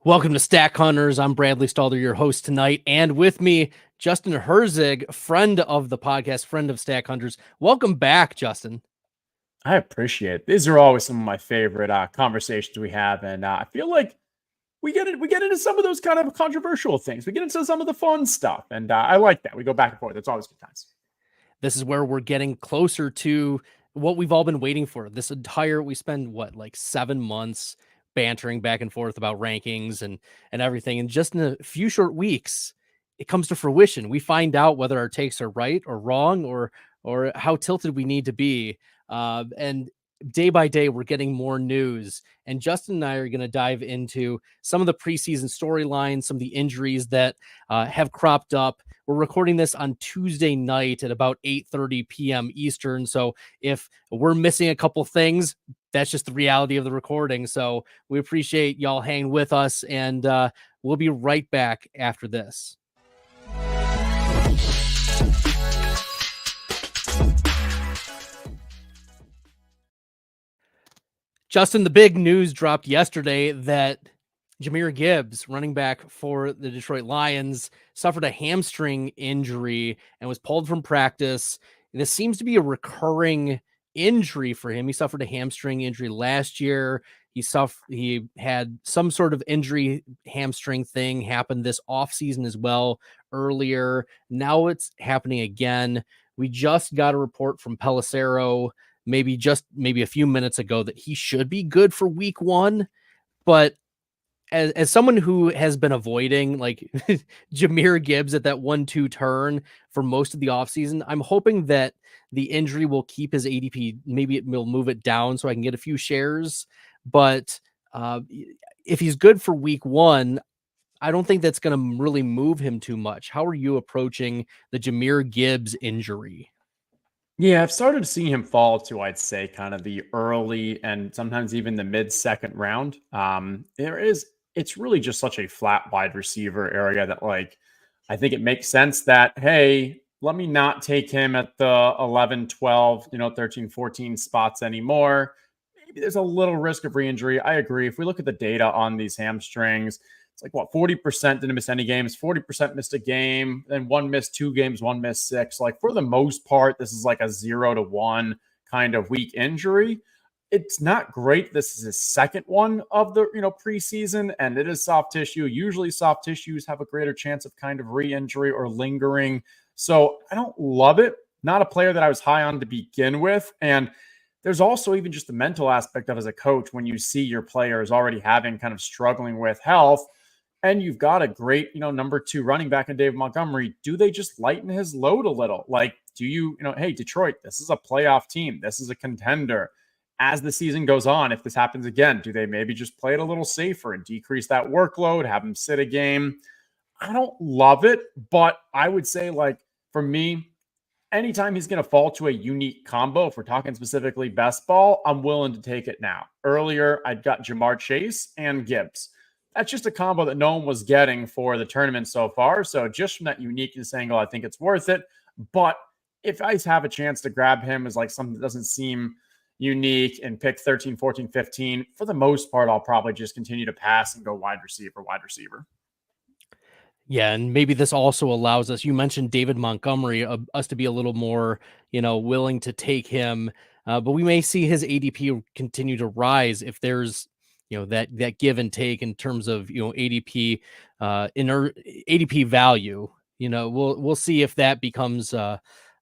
Welcome to Stack Hunters. I'm Bradley Stalder, your host tonight. And with me, Justin Herzig, friend of the podcast, friend of Stack Hunters. Welcome back, Justin. I appreciate it. These are always some of my favorite conversations we have, and I feel like we get into some of those kind of controversial things. We get into some of the fun stuff, and I like that. We go back and forth. It's always good times. This is where we're getting closer to what we've all been waiting for. We spend like 7 months bantering back and forth about rankings and everything. And just in a few short weeks, it comes to fruition. We find out whether our takes are right or wrong or how tilted we need to be. And day by day, we're getting more news. And Justin and I are going to dive into some of the preseason storylines, some of the injuries that have cropped up. We're recording this on Tuesday night at about 8:30 p.m. Eastern. So if we're missing a couple things, that's just the reality of the recording. So we appreciate y'all hanging with us, and we'll be right back after this. Justin, the big news dropped yesterday that Jahmyr Gibbs, running back for the Detroit Lions, suffered a hamstring injury and was pulled from practice. This seems to be a recurring injury for him. He suffered a hamstring injury last year. He had some sort of injury hamstring thing happen this offseason as well earlier. Now it's happening again. We just got a report from Pelissero maybe a few minutes ago that he should be good for week 1, but as someone who has been avoiding like Jahmyr Gibbs at that 1-2 turn for most of the offseason, I'm hoping that the injury will keep his ADP. Maybe it will move it down so I can get a few shares. But if he's good for week 1, I don't think that's going to really move him too much. How are you approaching the Jahmyr Gibbs injury? Yeah, I've started to see him fall to, I'd say, kind of the early and sometimes even the mid-second round. It's really just such a flat wide receiver area that, like, I think it makes sense that, hey, let me not take him at the 11, 12, 13, 14 spots anymore. Maybe there's a little risk of re-injury. I agree. If we look at the data on these hamstrings, it's like, what, 40% didn't miss any games, 40% missed a game, then one missed 2 games, one missed 6. Like, for the most part, this is like a 0-1 kind of weak injury. It's not great. This is his second one of the preseason, and it is soft tissue. Usually soft tissues have a greater chance of kind of re-injury or lingering. So I don't love it. Not a player that I was high on to begin with. And there's also even just the mental aspect of, as a coach, when you see your players already having kind of struggling with health, and you've got a great, number 2 running back in David Montgomery. Do they just lighten his load a little? Like, do hey, Detroit, this is a playoff team. This is a contender. As the season goes on, if this happens again, do they maybe just play it a little safer and decrease that workload, have him sit a game? I don't love it, but I would say, like, for me, anytime he's going to fall to a unique combo, if we're talking specifically best ball, I'm willing to take it now. Earlier, I'd got Jamar Chase and Gibbs. That's just a combo that no one was getting for the tournament so far. So just from that uniqueness angle, I think it's worth it. But if I have a chance to grab him as like something that doesn't seem unique and pick 13, 14, 15, for the most part, I'll probably just continue to pass and go wide receiver. Yeah, and maybe this also allows us, you mentioned David Montgomery, us to be a little more, willing to take him. But we may see his ADP continue to rise if there's, that give and take in terms of, ADP, ADP value. We'll see if that becomes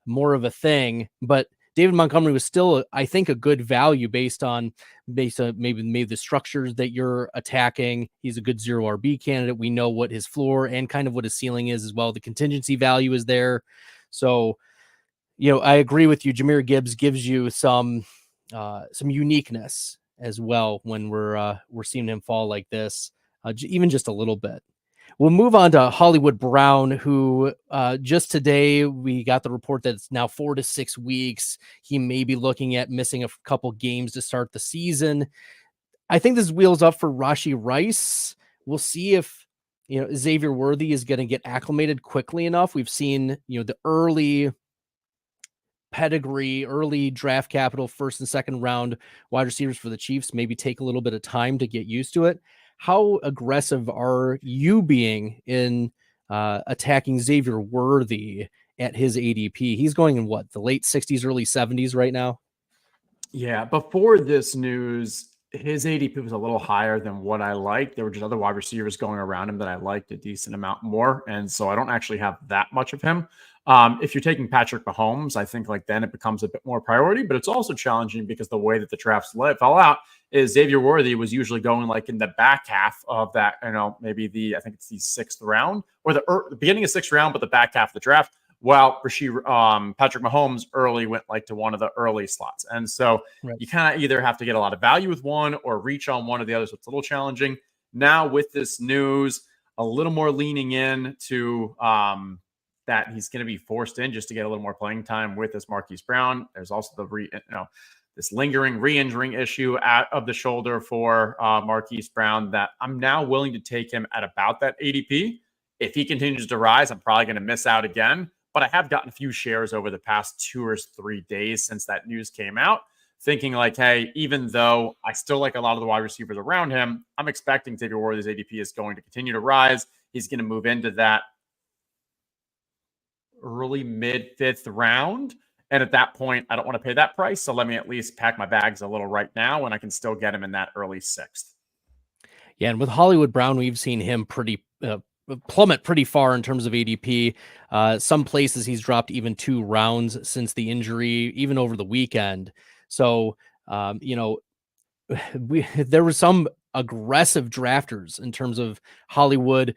more of a thing. But David Montgomery was still, I think, a good value based on maybe the structures that you're attacking. He's a good 0 RB candidate. We know what his floor and kind of what his ceiling is as well. The contingency value is there. So, I agree with you. Jahmyr Gibbs gives you some uniqueness as well when we're seeing him fall like this, even just a little bit. We'll move on to Hollywood Brown, who just today we got the report that it's now 4 to 6 weeks. He may be looking at missing a couple games to start the season. I think this wheels up for Rashee Rice. We'll see if Xavier Worthy is going to get acclimated quickly enough. We've seen the early pedigree, early draft capital, first and second round wide receivers for the Chiefs maybe take a little bit of time to get used to it. how aggressive are you being in attacking Xavier Worthy at his ADP? He's going in what, the late 60s, early 70s right now? Yeah, before this news, his ADP was a little higher than what I liked. There were just other wide receivers going around him that I liked a decent amount more. And so I don't actually have that much of him. If you're taking Patrick Mahomes, I think like then it becomes a bit more priority, but it's also challenging because the way that the drafts fell out is Xavier Worthy was usually going like in the back half of that, maybe I think it's the 6th round or the beginning of 6th round, but the back half of the draft. Well, Patrick Mahomes early went like to one of the early slots. And so you kind of either have to get a lot of value with one or reach on one of the others. So it's a little challenging. Now with this news, a little more leaning in to that he's going to be forced in just to get a little more playing time with this Marquise Brown. There's also this lingering re-injuring issue of the shoulder for Marquise Brown that I'm now willing to take him at about that ADP. If he continues to rise, I'm probably going to miss out again. But I have gotten a few shares over the past 2 or 3 days since that news came out, thinking like, hey, even though I still like a lot of the wide receivers around him, I'm expecting Xavier Worthy's ADP is going to continue to rise. He's going to move into that early mid 5th round. And at that point, I don't want to pay that price. So let me at least pack my bags a little right now, and I can still get him in that early 6th. Yeah, and with Hollywood Brown, we've seen him plummet pretty far in terms of ADP. Some places he's dropped even 2 rounds since the injury, even over the weekend. So, there were some aggressive drafters in terms of Hollywood.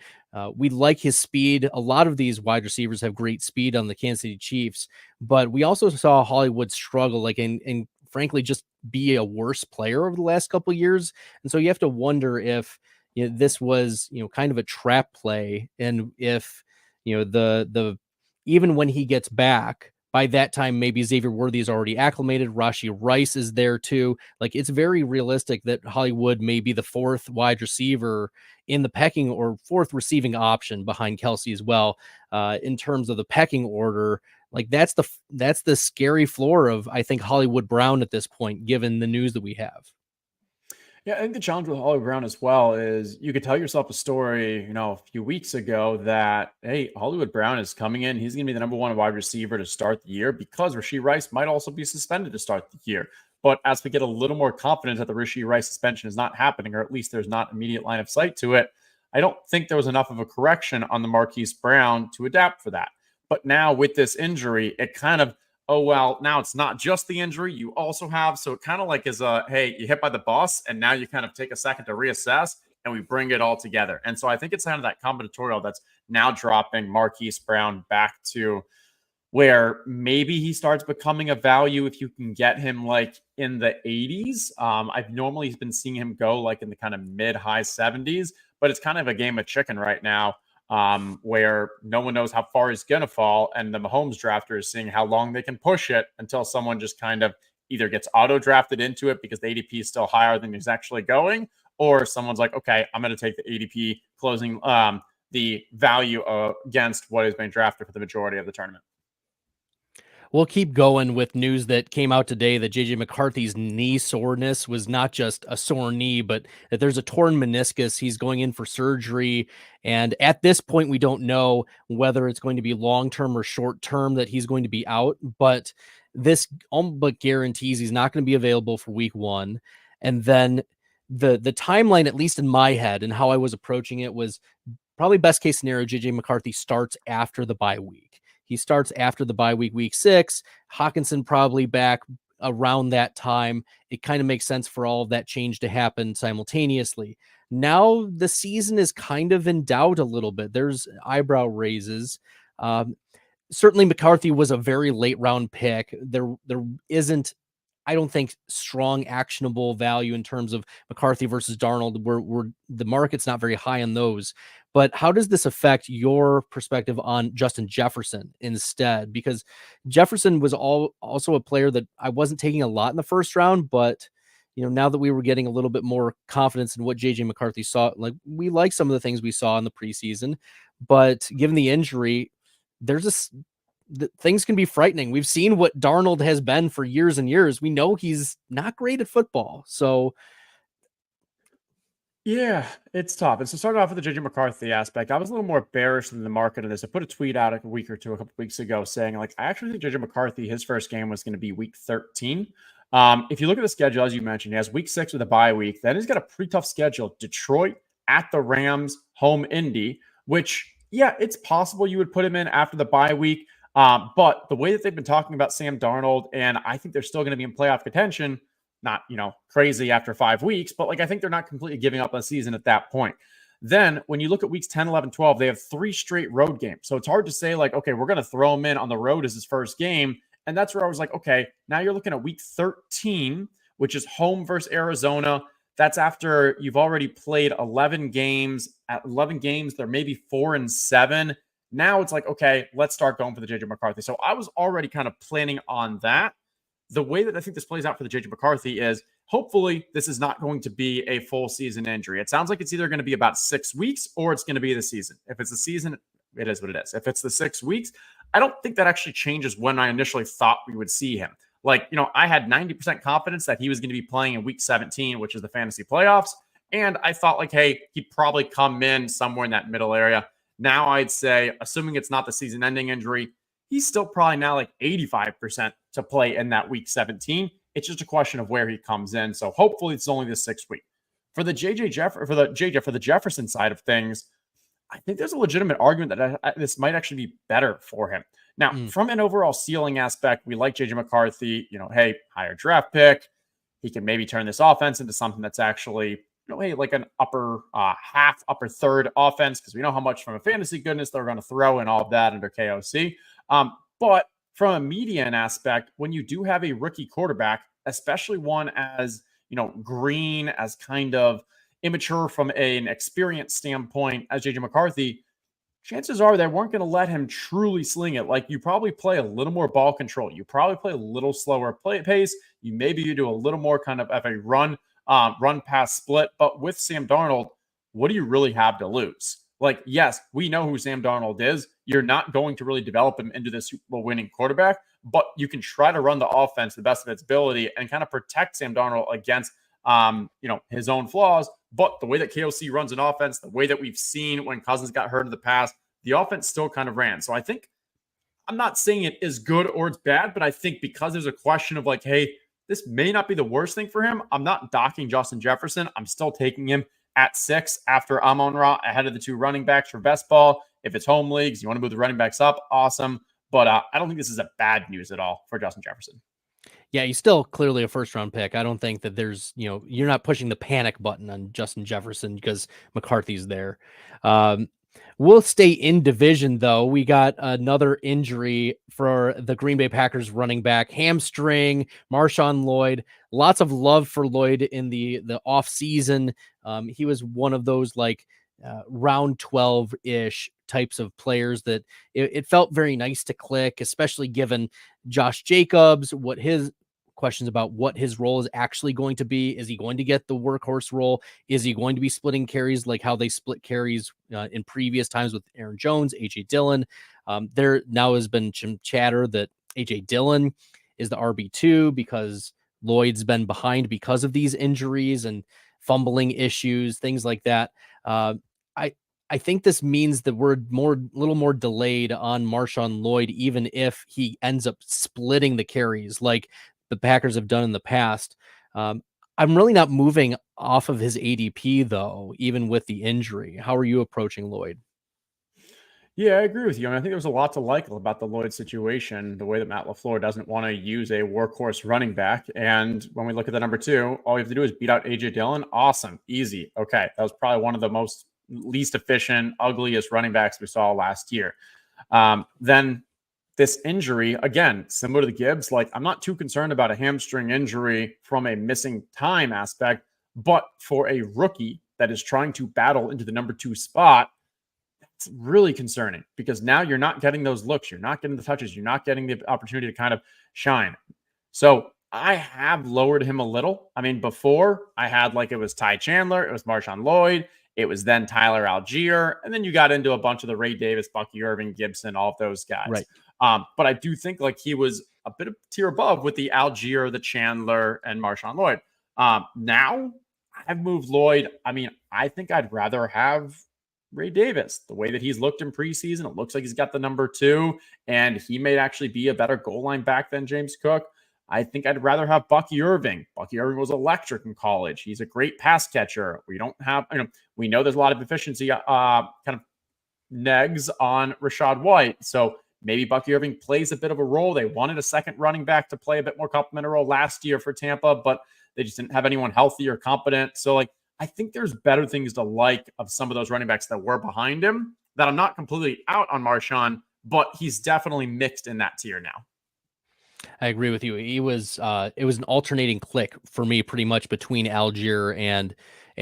We like his speed. A lot of these wide receivers have great speed on the Kansas City Chiefs, but we also saw Hollywood struggle, and frankly, just be a worse player over the last couple of years. And so you have to wonder if this was, kind of a trap play. And if, the even when he gets back, by that time, maybe Xavier Worthy is already acclimated. Rashee Rice is there too. Like, it's very realistic that Hollywood may be the 4th wide receiver in the pecking or 4th receiving option behind Kelsey as well. In terms of the pecking order, like that's the scary floor of, I think, Hollywood Brown at this point, given the news that we have. Yeah, I think the challenge with Hollywood Brown as well is you could tell yourself a story, a few weeks ago that, hey, Hollywood Brown is coming in. He's going to be the number 1 wide receiver to start the year because Rashee Rice might also be suspended to start the year. But as we get a little more confidence that the Rashee Rice suspension is not happening, or at least there's not immediate line of sight to it, I don't think there was enough of a correction on the Marquise Brown to adapt for that. But now with this injury, it kind of, oh, well, now it's not just the injury you also have. So it kind of like is hey, you hit by the bus and now you kind of take a second to reassess and we bring it all together. And so I think it's kind of that combinatorial that's now dropping Marquise Brown back to where maybe he starts becoming a value if you can get him like in the 80s. I've normally been seeing him go like in the kind of mid-high 70s, but it's kind of a game of chicken right now. Where no one knows how far he's going to fall. And the Mahomes drafter is seeing how long they can push it until someone just kind of either gets auto drafted into it because the ADP is still higher than he's actually going, or someone's like, okay, I'm going to take the ADP closing the value against what is being drafted for the majority of the tournament. We'll keep going with news that came out today that JJ McCarthy's knee soreness was not just a sore knee, but that there's a torn meniscus. He's going in for surgery. And at this point, we don't know whether it's going to be long-term or short-term that he's going to be out, but this almost but guarantees he's not going to be available for week 1. And then the timeline, at least in my head and how I was approaching it, was probably best case scenario, JJ McCarthy starts after the bye week. He starts after the bye week, week 6. Hockenson probably back around that time. It kind of makes sense for all of that change to happen simultaneously. Now the season is kind of in doubt a little bit. There's eyebrow raises. Certainly McCarthy was a very late round pick. There isn't, I don't think, strong actionable value in terms of McCarthy versus Darnold. Where the market's not very high on those. But how does this affect your perspective on Justin Jefferson instead? Because Jefferson was also a player that I wasn't taking a lot in the first round, but now that we were getting a little bit more confidence in what JJ McCarthy saw, like we like some of the things we saw in the preseason, but given the injury, things can be frightening. We've seen what Darnold has been for years and years. We know he's not great at football. So Yeah, it's tough. And so starting off with the JJ McCarthy aspect, I was a little more bearish than the market on this. I put a tweet out a couple weeks ago saying, like, I actually think JJ McCarthy, his first game was going to be week 13. If you look at the schedule, as you mentioned, he has week 6 with a bye week. Then he's got a pretty tough schedule. Detroit at the Rams, home Indy, which, yeah, it's possible you would put him in after the bye week. But the way that they've been talking about Sam Darnold, and I think they're still going to be in playoff contention, not, crazy after 5 weeks, but like I think they're not completely giving up on the season at that point. Then when you look at weeks 10, 11, 12, they have 3 straight road games. So it's hard to say like, okay, we're going to throw him in on the road as his first game. And that's where I was like, okay, now you're looking at week 13, which is home versus Arizona. That's after you've already played 11 games. At 11 games, they're maybe 4-7. Now it's like, okay, let's start going for the JJ McCarthy. So I was already kind of planning on that. The way that I think this plays out for the JJ McCarthy is hopefully this is not going to be a full season injury. It sounds like it's either going to be about 6 weeks or it's going to be the season. If it's the season, it is what it is. If it's the 6 weeks, I don't think that actually changes when I initially thought we would see him. Like, I had 90% confidence that he was going to be playing in week 17, which is the fantasy playoffs. And I thought like, hey, he'd probably come in somewhere in that middle area. Now I'd say, assuming it's not the season ending injury, he's still probably now like 85% to play in that week 17. It's just a question of where he comes in. So hopefully it's only the 6 week. For the for the Jefferson side of things, I think there's a legitimate argument that this might actually be better for him. Now, from an overall ceiling aspect, we like JJ McCarthy, hey, higher draft pick. He can maybe turn this offense into something that's actually, hey, like an upper half, upper third offense, because we know how much from a fantasy goodness they're going to throw in all of that under KOC. But from a median aspect, when you do have a rookie quarterback, especially one as, green, as kind of immature from an experience standpoint as JJ McCarthy, chances are they weren't going to let him truly sling it. Like, you probably play a little more ball control. You probably play a little slower pace. You do a little more kind of a run pass split. But with Sam Darnold, what do you really have to lose? Like, yes, we know who Sam Darnold is. You're not going to really develop him into the Super Bowl winning quarterback, but you can try to run the offense to the best of its ability and kind of protect Sam Darnold against, his own flaws. But the way that KOC runs an offense, the way that we've seen when Cousins got hurt in the past, the offense still kind of ran. So I think, I'm not saying it is good or it's bad, but I think because there's a question of like, hey, this may not be the worst thing for him, I'm not docking Justin Jefferson. I'm still taking him at 6 after Amon-Ra ahead of the 2 running backs for best ball. If it's home leagues, you want to move the running backs up, awesome. But I don't think this is a bad news at all for Justin Jefferson. Yeah, he's still clearly a first round pick. I don't think that there's, you're not pushing the panic button on Justin Jefferson because McCarthy's there. We'll stay in division, though. We got another injury for the Green Bay Packers running back, hamstring, Marshawn Lloyd. Lots of love for Lloyd in the off season. He was one of those like round 12-ish types of players that it felt very nice to click, especially given Josh Jacobs, what his questions about what his role is actually going to be. Is he going to get the workhorse role? Is he going to be splitting carries like how they split carries in previous times with Aaron Jones, AJ Dillon? There now has been some chatter that AJ Dillon is the RB2 because Lloyd's been behind because of these injuries and fumbling issues, things like that. I think this means that we're little more delayed on Marshawn Lloyd, even if he ends up splitting the carries like the Packers have done in the past. I'm really not moving off of his ADP, though, even with the injury. How are you approaching Lloyd? Yeah, I agree with you. I think there's a lot to like about the Lloyd situation, the way that Matt LaFleur doesn't want to use a workhorse running back. And when we look at the number 2, all you have to do is beat out AJ Dillon. Awesome. Easy. Okay. That was probably one of the least efficient, ugliest running backs we saw last year. Then this injury, again, similar to the Gibbs, like I'm not too concerned about a hamstring injury from a missing time aspect, but for a rookie that is trying to battle into the number 2 spot, that's really concerning because now you're not getting those looks. You're not getting the touches. You're not getting the opportunity to kind of shine. So I have lowered him a little. I mean, before I had like it was Ty Chandler, it was Marshawn Lloyd, it was then Tyler Algier, and then you got into a bunch of the Ray Davis, Bucky Irving, Gibson, all of those guys. Right. But I do think like he was a bit of tier above with the Algier, the Chandler, and Marshawn Lloyd. Now, I've moved Lloyd. I mean, I think I'd rather have Ray Davis. The way that he's looked in preseason, it looks like he's got the number 2, and he may actually be a better goal line back than James Cook. I think I'd rather have Bucky Irving. Bucky Irving was electric in college. He's a great pass catcher. We don't have, we know there's a lot of efficiency kind of negs on Rachaad White. So maybe Bucky Irving plays a bit of a role. They wanted a second running back to play a bit more complimentary role last year for Tampa, but they just didn't have anyone healthy or competent. So I think there's better things to like of some of those running backs that were behind him, that I'm not completely out on Marshawn, but he's definitely mixed in that tier now. I agree with you. It was an alternating click for me pretty much between Algier and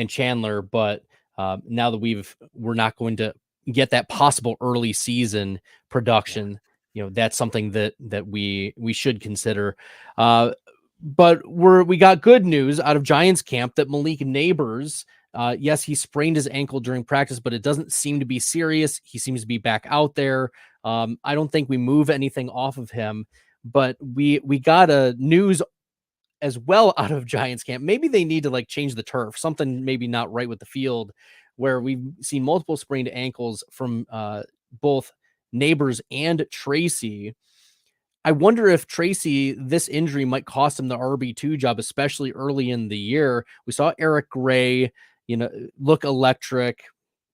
Chandler. But now that we're not going to get that possible early season production, that's something that we should consider. But we got good news out of Giants camp that Malik Neighbors, yes, he sprained his ankle during practice, but it doesn't seem to be serious. He seems to be back out there. I don't think we move anything off of him, but we got a news as well out of Giants camp. Maybe they need to change the turf, something maybe not right with the field, where we've seen multiple sprained ankles from both Neighbors and Tracy. I wonder if Tracy, this injury might cost him the RB2 job, especially early in the year. We saw Eric Gray, look electric,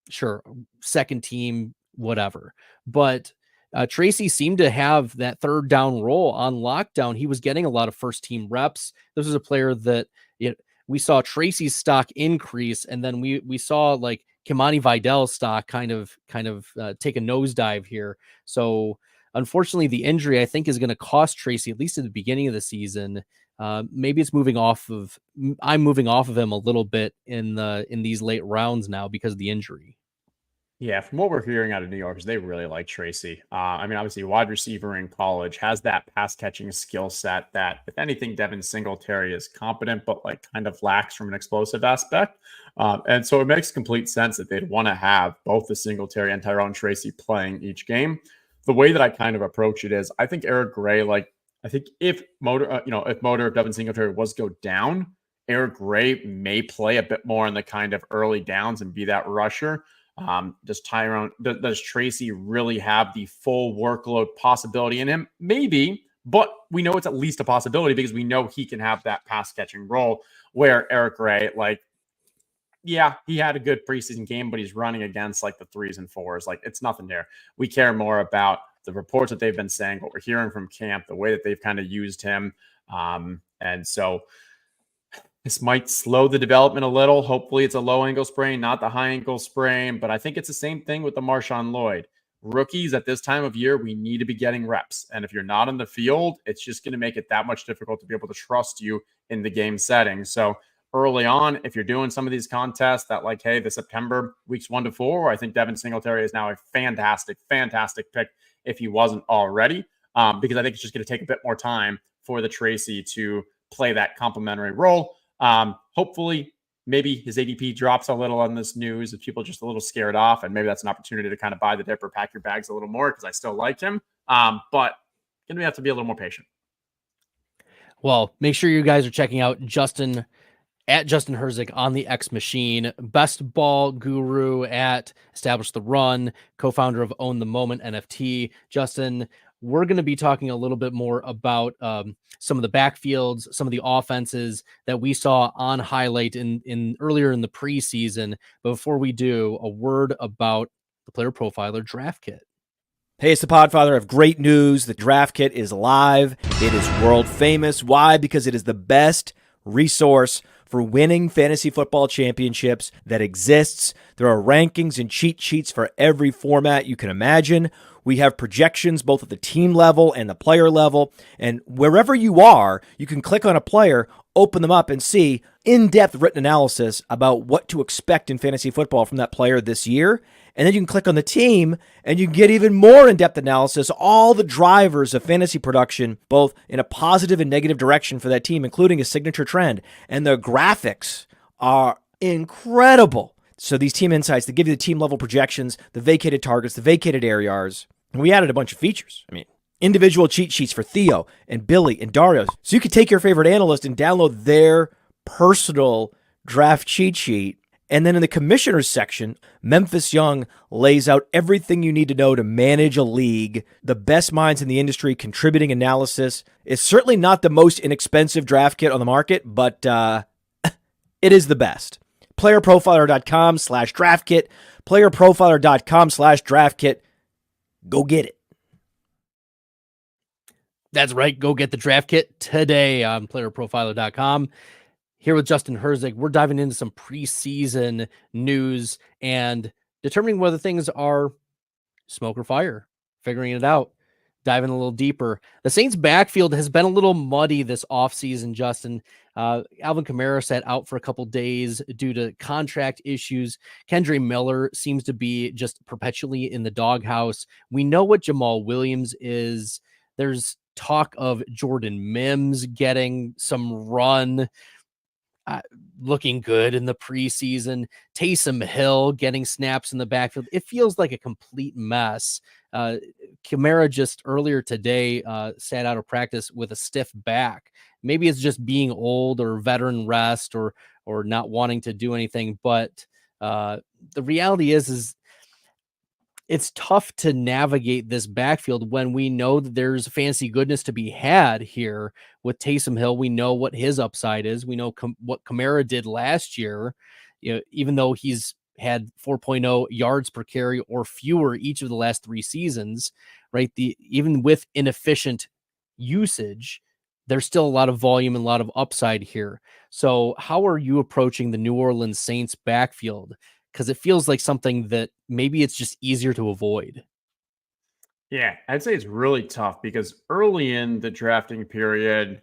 sure, second team, whatever. But Tracy seemed to have that third down role on lockdown. He was getting a lot of first team reps. This was a player that we saw Tracy's stock increase, and then we saw Kimani Vidal's stock kind of take a nosedive here. So unfortunately, the injury I think is going to cost Tracy, at least at the beginning of the season. Maybe I'm moving off of him a little bit in these late rounds now because of the injury. Yeah, from what we're hearing out of New York, is they really like Tracy. Obviously, wide receiver in college, has that pass catching skill set that, if anything, Devin Singletary is competent, but kind of lacks from an explosive aspect. And so it makes complete sense that they'd want to have both the Singletary and Tyrone Tracy playing each game. The way that I kind of approach it is, I think Eric Gray, I think if Devin Singletary was go down, Eric Gray may play a bit more in the kind of early downs and be that rusher. Does Tracy really have the full workload possibility in him? Maybe, but we know it's at least a possibility because we know he can have that pass catching role where Eric Gray, he had a good preseason game, but he's running against the 3s and 4s. It's nothing there. We care more about the reports that they've been saying, what we're hearing from camp, the way that they've kind of used him. And so this might slow the development a little. Hopefully it's a low ankle sprain, not the high ankle sprain, but I think it's the same thing with the Marshawn Lloyd. Rookies at this time of year, we need to be getting reps. And if you're not on the field, it's just going to make it that much difficult to be able to trust you in the game setting. So early on, if you're doing some of these contests that hey, the September weeks 1 to 4, I think Devin Singletary is now a fantastic pick if he wasn't already, because I think it's just going to take a bit more time for the Tracy to play that complementary role. Hopefully maybe his ADP drops a little on this news if people are just a little scared off, and maybe that's an opportunity to kind of buy the dip or pack your bags a little more because I still like him. But going to have to be a little more patient. Well, make sure you guys are checking out Justin at Justin Herzig on the X Machine, best ball guru at Establish the Run, co-founder of Own the Moment NFT. Justin, we're going to be talking a little bit more about some of the backfields, some of the offenses that we saw on highlight in earlier in the preseason. But before we do, a word about the Player Profiler Draft Kit. Hey, it's the Podfather. I have great news. The Draft Kit is live. It is world famous. Why? Because it is the best resource for winning fantasy football championships that exists. There are rankings and cheat sheets for every format you can imagine. We have projections both at the team level and the player level. And wherever you are, you can click on a player, open them up, and see in-depth written analysis about what to expect in fantasy football from that player this year. And then you can click on the team, and you can get even more in-depth analysis, all the drivers of fantasy production, both in a positive and negative direction for that team, including a signature trend. And the graphics are incredible. So these team insights, they give you the team-level projections, the vacated targets, the vacated ARs. And we added a bunch of features. Individual cheat sheets for Theo and Billy and Dario. So you could take your favorite analyst and download their personal draft cheat sheet. And then in the commissioners section, Memphis Young lays out everything you need to know to manage a league. The best minds in the industry contributing analysis. It's certainly not the most inexpensive draft kit on the market, but it is the best. Playerprofiler.com/draft kit. Playerprofiler.com/draft kit. Go get it. That's right. Go get the draft kit today on playerprofiler.com. Here with Justin Herzig, we're diving into some preseason news and determining whether things are smoke or fire, figuring it out, diving a little deeper. The Saints backfield has been a little muddy this offseason, Justin. Alvin Kamara sat out for a couple days due to contract issues. Kendre Miller seems to be just perpetually in the doghouse. We know what Jamal Williams is. There's talk of Jordan Mims getting some run. Looking good in the preseason. Taysom Hill getting snaps in the backfield. It feels like a complete mess. Kamara just earlier today sat out of practice with a stiff back. Maybe it's just being old or veteran rest or not wanting to do anything. But the reality is it's tough to navigate this backfield when we know that there's fantasy goodness to be had here with Taysom Hill. We know what his upside is. We know what Kamara did last year, even though he's had 4.0 yards per carry or fewer each of the last 3 seasons, right? Even with inefficient usage, there's still a lot of volume and a lot of upside here. So how are you approaching the New Orleans Saints backfield? Because it feels like something that maybe it's just easier to avoid. Yeah, I'd say it's really tough because early in the drafting period,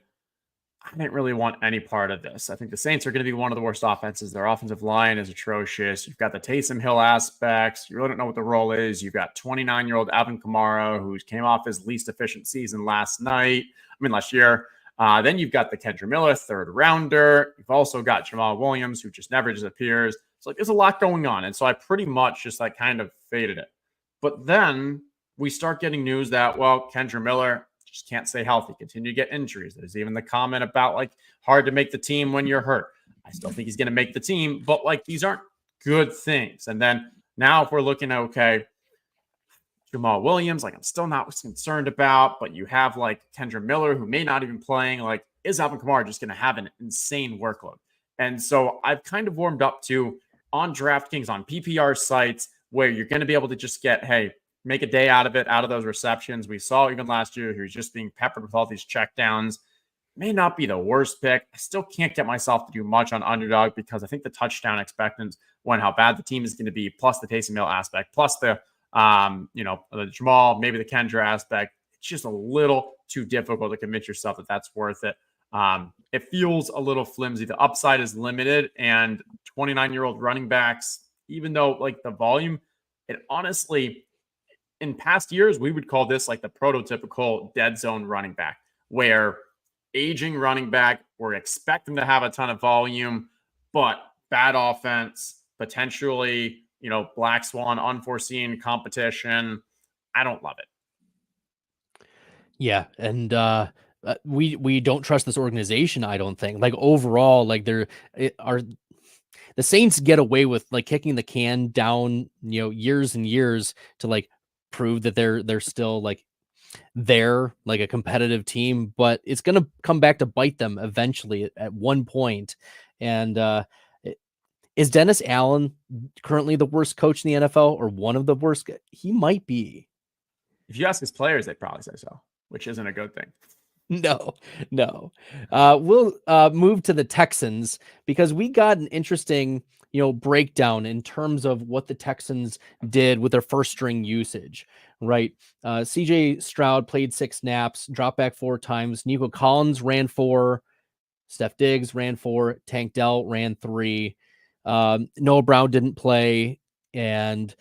I didn't really want any part of this. I think the Saints are going to be one of the worst offenses. Their offensive line is atrocious. You've got the Taysom Hill aspects. You really don't know what the role is. You've got 29-year-old Alvin Kamara, who came off his least efficient season last year. Then you've got the Kendre Miller, 3rd rounder. You've also got Jamal Williams, who just never disappears. So there's a lot going on. And so I pretty much just kind of faded it. But then we start getting news that, Kendre Miller just can't stay healthy, continue to get injuries. There's even the comment about hard to make the team when you're hurt. I still think he's going to make the team, but these aren't good things. And then now if we're looking at, okay, Jamal Williams, I'm still not concerned about, but you have Kendre Miller, who may not even playing. Is Alvin Kamara just going to have an insane workload? And so I've kind of warmed up to on DraftKings, on PPR sites, where you're going to be able to just get, make a day out of it, out of those receptions. We saw even last year, he was just being peppered with all these checkdowns. May not be the worst pick. I still can't get myself to do much on underdog because I think the touchdown expectance, how bad the team is going to be, plus the Taysom Hill aspect, plus the the Jamal, maybe the Kendre aspect, it's just a little too difficult to convince yourself that that's worth it. It feels a little flimsy. The upside is limited, and 29-year-old running backs, even though the volume, it honestly, in past years, we would call this the prototypical dead zone running back, where aging running back, we're expecting to have a ton of volume, but bad offense, potentially, black swan, unforeseen competition. I don't love it. Yeah. And, we don't trust this organization. I don't think overall, the Saints get away with kicking the can down, years and years to prove that they're still they're a competitive team, but it's going to come back to bite them eventually at one point. And, is Dennis Allen currently the worst coach in the NFL or one of the worst? He might be. If you ask his players, they'd probably say so, which isn't a good thing. No. We'll move to the Texans because we got an interesting, breakdown in terms of what the Texans did with their first string usage, right? CJ Stroud played 6 snaps, dropped back 4 times. Nico Collins ran 4. Steph Diggs ran 4. Tank Dell ran 3. Noah Brown didn't play. And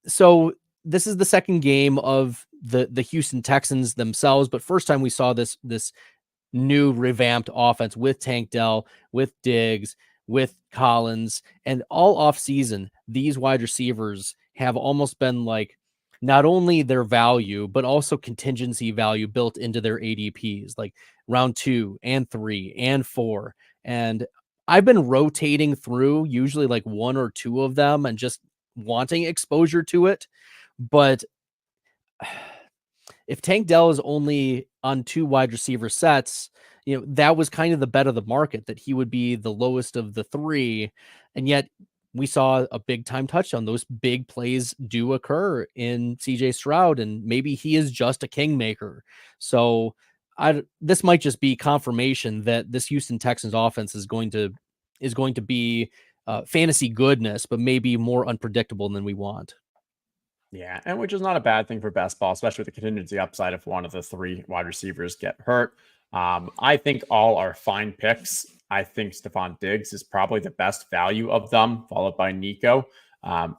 so this is the second game of the Houston Texans themselves, but first time we saw this new revamped offense with Tank Dell, with Diggs, with Collins, and all off season, these wide receivers have almost been not only their value, but also contingency value built into their ADPs, round 2 and 3 and 4. And I've been rotating through usually like one or two of them and just wanting exposure to it. But if Tank Dell is only on 2 wide receiver sets, that was kind of the bet of the market, that he would be the lowest of the 3. And yet we saw a big time touchdown. Those big plays do occur in CJ Stroud, and maybe he is just a kingmaker. So this might just be confirmation that this Houston Texans offense is going to be fantasy goodness, but maybe more unpredictable than we want. Yeah, and which is not a bad thing for best ball, especially with the contingency upside if one of the 3 wide receivers get hurt. I think all are fine picks. I think Stephon Diggs is probably the best value of them, followed by Nico.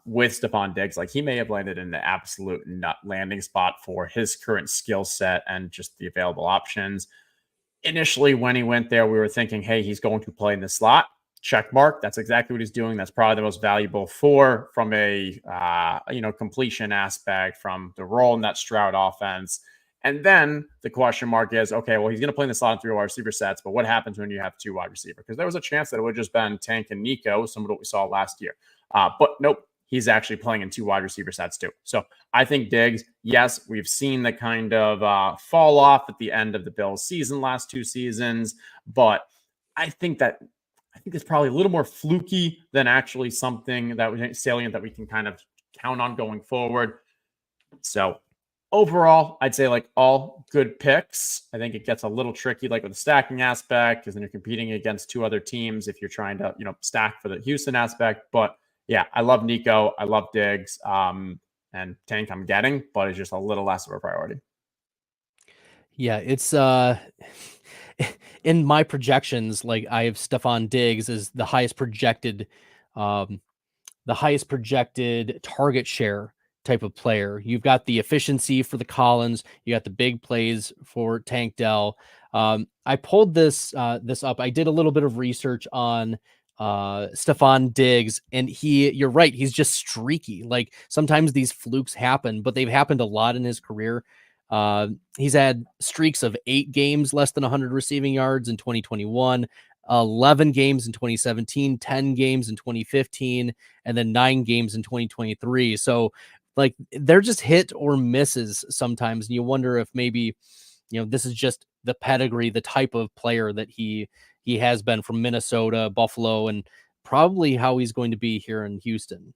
With Stephon Diggs, like, he may have landed in the absolute nut landing spot for his current skill set and just the available options. Initially, when he went there, we were thinking, hey, he's going to play in the slot. Check mark. That's exactly what he's doing. That's probably the most valuable from a completion aspect, from the role in that Stroud offense. And then the question mark is, okay, well, he's going to play in the slot in 3 wide receiver sets, but what happens when you have 2 wide receiver? Because there was a chance that it would have just been Tank and Nico, some of what we saw last year. But nope, he's actually playing in 2 wide receiver sets too. So I think Diggs, yes, we've seen the kind of fall off at the end of the Bills season last 2 seasons, but I think it's probably a little more fluky than actually something that was salient that we can kind of count on going forward. So overall, I'd say like all good picks. I think it gets a little tricky, like with the stacking aspect, because then you're competing against 2 other teams if you're trying to, stack for the Houston aspect. But yeah, I love Nico. I love Diggs. And Tank I'm getting, but it's just a little less of a priority. Yeah, it's in my projections, like, I have Stephon Diggs as the highest projected target share type of player. You've got the efficiency for the Collins, you got the big plays for Tank Dell. I pulled this up. I did a little bit of research on Stephon Diggs, and you're right, he's just streaky. Like, sometimes these flukes happen, but they've happened a lot in his career. He's had streaks of 8 games less than 100 receiving yards in 2021, 11 games in 2017, 10 games in 2015, and then 9 games in 2023. So, like, they're just hit or misses sometimes, and you wonder if maybe, this is just the pedigree, the type of player that he has been from Minnesota, Buffalo, and probably how he's going to be here in Houston.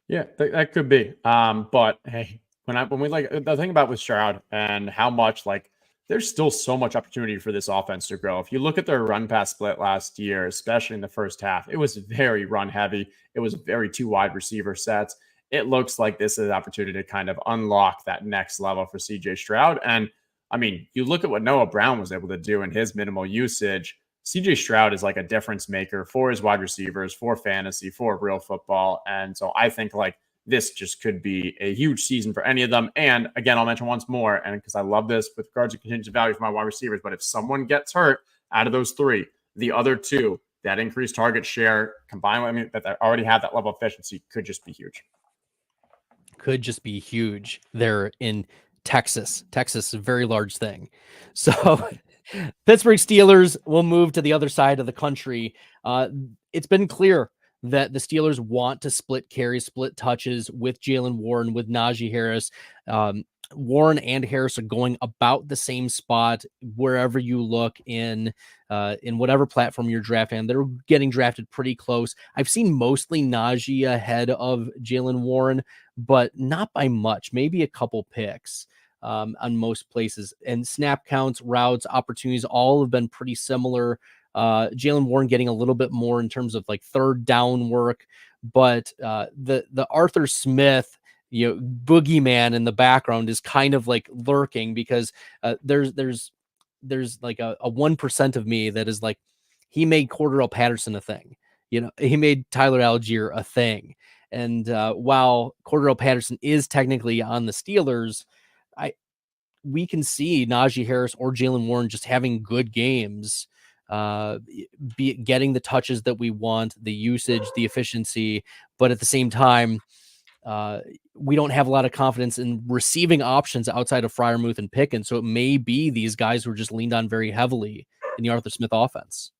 Yeah, that could be. But hey, when we, like, the thing about with Stroud and how much, like, there's still so much opportunity for this offense to grow. If you look at their run pass split last year, especially in the first half, it was very run heavy. It was very 2 wide receiver sets. It looks like this is an opportunity to kind of unlock that next level for CJ Stroud. And I mean, you look at what Noah Brown was able to do in his minimal usage. CJ Stroud is like a difference maker for his wide receivers, for fantasy, for real football. And so I think, like, this just could be a huge season for any of them. And again, I'll mention once more, and because I love this with regards to contingent value for my wide receivers, but if someone gets hurt out of those 3, the other 2, that increased target share combined with, that they already have that level of efficiency, could just be huge. Could just be huge there in Texas. Texas is a very large thing. So Pittsburgh Steelers will move to the other side of the country. It's been clear that the Steelers want to split carries, split touches with Jalen Warren, with Najee Harris. Warren and Harris are going about the same spot wherever you look in whatever platform you're drafting. They're getting drafted pretty close. I've seen mostly Najee ahead of Jalen Warren, but not by much, maybe a couple picks on most places. And snap counts, routes, opportunities, all have been pretty similar. Jalen Warren getting a little bit more in terms of like third down work, but the Arthur Smith, boogeyman in the background is kind of like lurking, because there's like a 1% of me that is like, he made Cordell Patterson a thing. He made Tyler Algier a thing. And while Cordell Patterson is technically on the Steelers, we can see Najee Harris or Jalen Warren just having good games, getting the touches that we want, the usage, the efficiency, but at the same time, we don't have a lot of confidence in receiving options outside of Freiermuth and Pickens. So it may be these guys who are just leaned on very heavily in the Arthur Smith offense.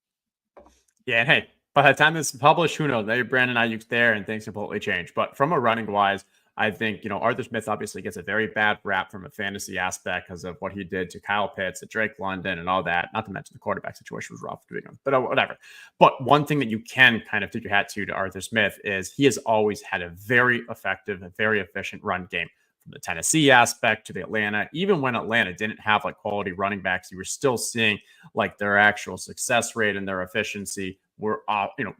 Yeah, and hey, by the time this is published, who knows? Maybe Brandon Ayuk's there and things completely change. But from a running wise, I think, Arthur Smith obviously gets a very bad rap from a fantasy aspect because of what he did to Kyle Pitts, to Drake London, and all that. Not to mention the quarterback situation was rough to begin with, but whatever. But one thing that you can kind of tip your hat to Arthur Smith is he has always had a very effective, a very efficient run game. From the Tennessee aspect to the Atlanta, even when Atlanta didn't have like quality running backs, you were still seeing like their actual success rate and their efficiency were,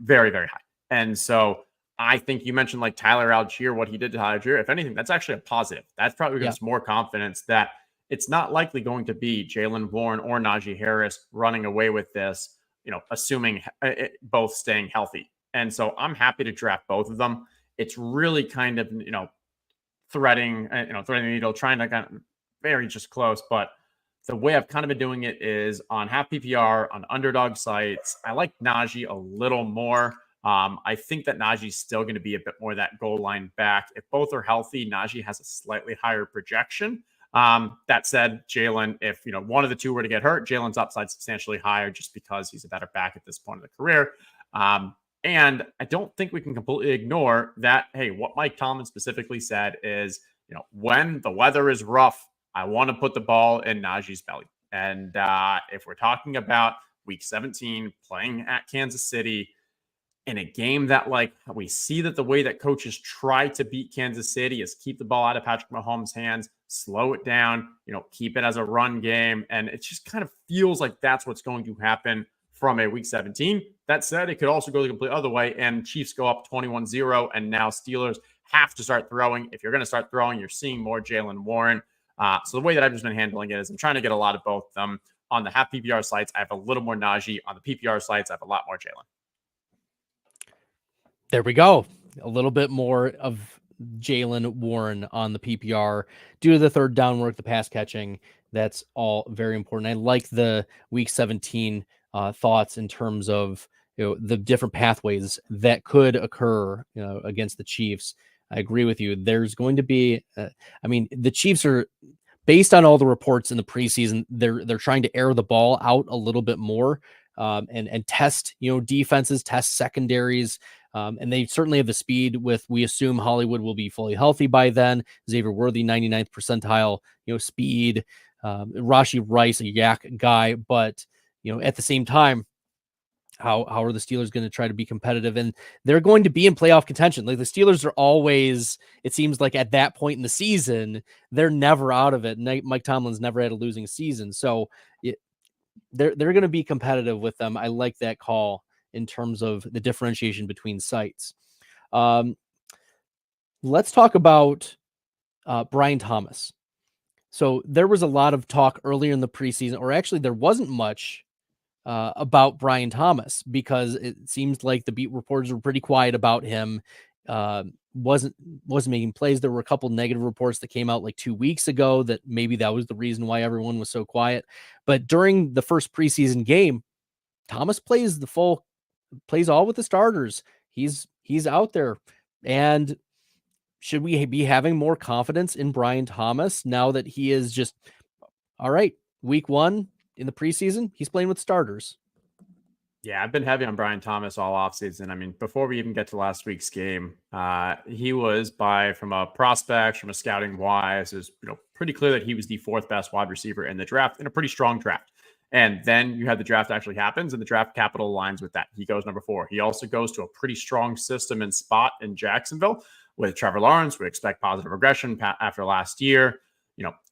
very, very high. And so I think you mentioned like Tyler Algier, what he did to Tyler Algier. If anything, that's actually a positive. That's probably gives us more confidence that it's not likely going to be Jalen Warren or Najee Harris running away with this, assuming both staying healthy. And so I'm happy to draft both of them. It's really kind of, threading the needle, trying to kind of very just close. But the way I've kind of been doing it is on half PPR, on underdog sites. I like Najee a little more. I think that Najee's still going to be a bit more that goal line back. If both are healthy, Najee has a slightly higher projection. That said, Jalen, if one of the two were to get hurt, Jalen's upside substantially higher just because he's a better back at this point of the career. And I don't think we can completely ignore that, hey, what Mike Tomlin specifically said is, when the weather is rough, I want to put the ball in Najee's belly. And if we're talking about week 17, playing at Kansas City, in a game that like we see that the way that coaches try to beat Kansas City is keep the ball out of Patrick Mahomes' hands, slow it down, keep it as a run game. And it just kind of feels like that's what's going to happen from a week 17. That said, it could also go the complete other way and Chiefs go up 21-0 and now Steelers have to start throwing. If you're going to start throwing, you're seeing more Jalen Warren. So the way that I've just been handling it is I'm trying to get a lot of both of them. On the half PPR sites, I have a little more Najee. On the PPR sites, I have a lot more Jalen. There we go. A little bit more of Jalen Warren on the PPR due to the third down work, the pass catching. That's all very important. I like the week 17 thoughts in terms of the different pathways that could occur against the Chiefs. I agree with you. There's going to be, the Chiefs are, based on all the reports in the preseason, they're trying to air the ball out a little bit more and test defenses, test secondaries. And they certainly have the speed with, we assume Hollywood will be fully healthy by then. Xavier Worthy, 99th percentile, speed, Rashee Rice, a yak guy. But, at the same time, how are the Steelers going to try to be competitive? And they're going to be in playoff contention. Like the Steelers are always, it seems like at that point in the season, they're never out of it. Mike Tomlin's never had a losing season. So they're going to be competitive with them. I like that call in terms of the differentiation between sites. Let's talk about Brian Thomas. So there was a lot of talk earlier in the preseason, or actually there wasn't much about Brian Thomas because it seems like the beat reporters were pretty quiet about him. Wasn't making plays. There were a couple negative reports that came out like 2 weeks ago that maybe that was the reason why everyone was so quiet. But during the first preseason game, Thomas plays all with the starters. He's out there. And should we be having more confidence in Brian Thomas now that he is just all right? Week 1 in the preseason, he's playing with starters. Yeah, I've been heavy on Brian Thomas all offseason. I mean, before we even get to last week's game, he was from a prospect, from a scouting wise, is pretty clear that he was the 4th best wide receiver in the draft, in a pretty strong draft. And then you have the draft actually happens, and the draft capital aligns with that. He goes number 4. He also goes to a pretty strong system and spot in Jacksonville with Trevor Lawrence. We expect positive regression after last year.